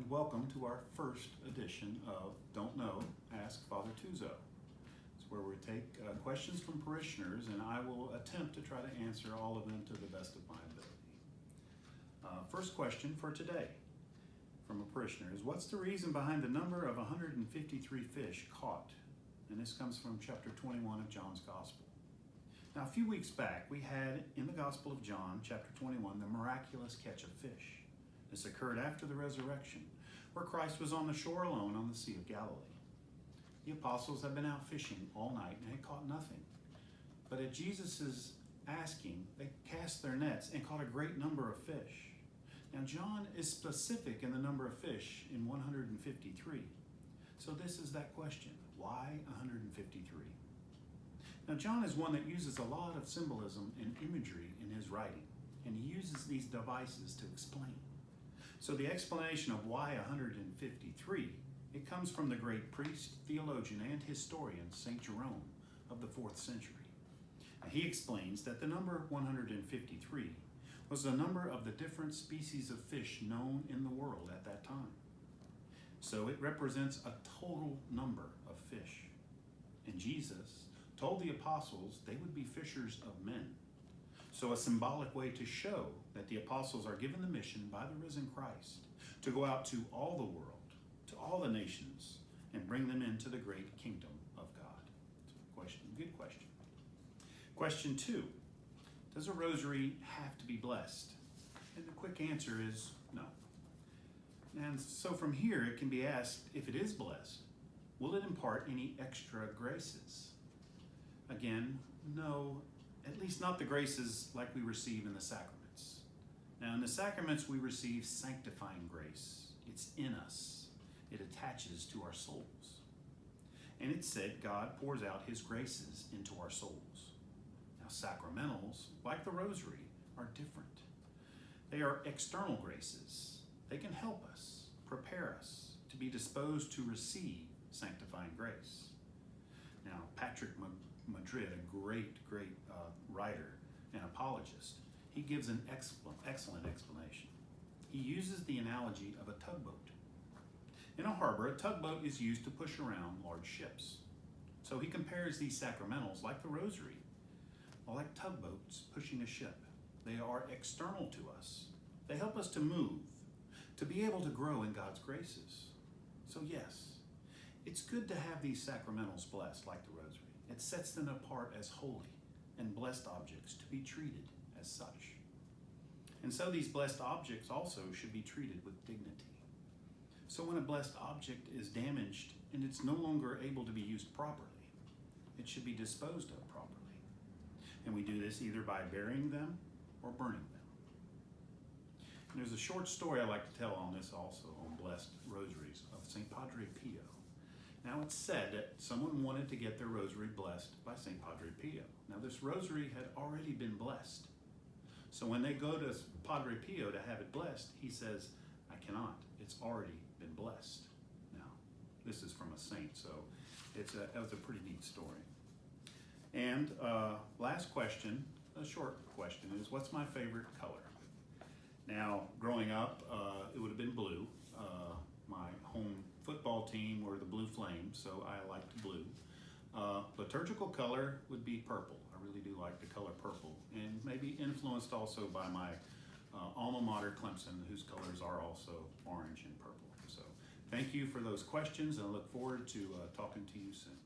welcome to our first edition of Don't Know, Ask Father Touzeau. It's where we take questions from parishioners, and I will attempt to try to answer all of them to the best of my ability. First question for today from a parishioner is, what's the reason behind the number of 153 fish caught? And this comes from chapter 21 of John's Gospel. Now, a few weeks back, we had in the Gospel of John, chapter 21, the miraculous catch of fish. This occurred after the resurrection, where Christ was on the shore alone on the Sea of Galilee. The apostles had been out fishing all night and had caught nothing. But at Jesus' asking, they cast their nets and caught a great number of fish. Now, John is specific in the number of fish in 153. So this is that question, why 153? Now, John is one that uses a lot of symbolism and imagery in his writing, and he uses these devices to explain. So the explanation of why 153, it comes from the great priest, theologian, and historian, St. Jerome of the 4th century. And he explains that the number 153 was the number of the different species of fish known in the world at that time. So it represents a total number of fish. And Jesus told the apostles they would be fishers of men. So a symbolic way to show that the apostles are given the mission by the risen Christ to go out to all the world, to all the nations, and bring them into the great kingdom of God. So good question. Question 2, does a rosary have to be blessed? And the quick answer is no. And so from here it can be asked, if it is blessed, will it impart any extra graces? Again, no, at least not the graces like we receive in the sacraments. Now, in the sacraments, we receive sanctifying grace. It's in us. It attaches to our souls. And it said God pours out his graces into our souls. Now, sacramentals, like the rosary, are different. They are external graces. They can help us, prepare us to be disposed to receive sanctifying grace. Now, Patrick Madrid, a great writer and apologist, he gives an excellent explanation. He uses the analogy of a tugboat. In a harbor, a tugboat is used to push around large ships. So he compares these sacramentals, like the rosary, like tugboats pushing a ship. They are external to us. They help us to move, to be able to grow in God's graces. So yes, it's good to have these sacramentals blessed, like the rosary. It sets them apart as holy and blessed objects to be treated as such. And so these blessed objects also should be treated with dignity. So when a blessed object is damaged and it's no longer able to be used properly, it should be disposed of properly. And we do this either by burying them or burning them. And there's a short story I like to tell on this also, on blessed rosaries, of St. Padre Pio. Now, it's said that someone wanted to get their rosary blessed by St. Padre Pio. Now, this rosary had already been blessed. So when they go to Padre Pio to have it blessed, he says, I cannot. It's already been blessed. Now, this is from a saint, so that was a pretty neat story. And last question, a short question, is what's my favorite color? Now, growing up, it would have been blue. My home football team were the Blue Flames, so I liked blue. Liturgical color would be purple. I really do like the color purple, and maybe influenced also by my alma mater, Clemson, whose colors are also orange and purple. So thank you for those questions, and I look forward to talking to you soon.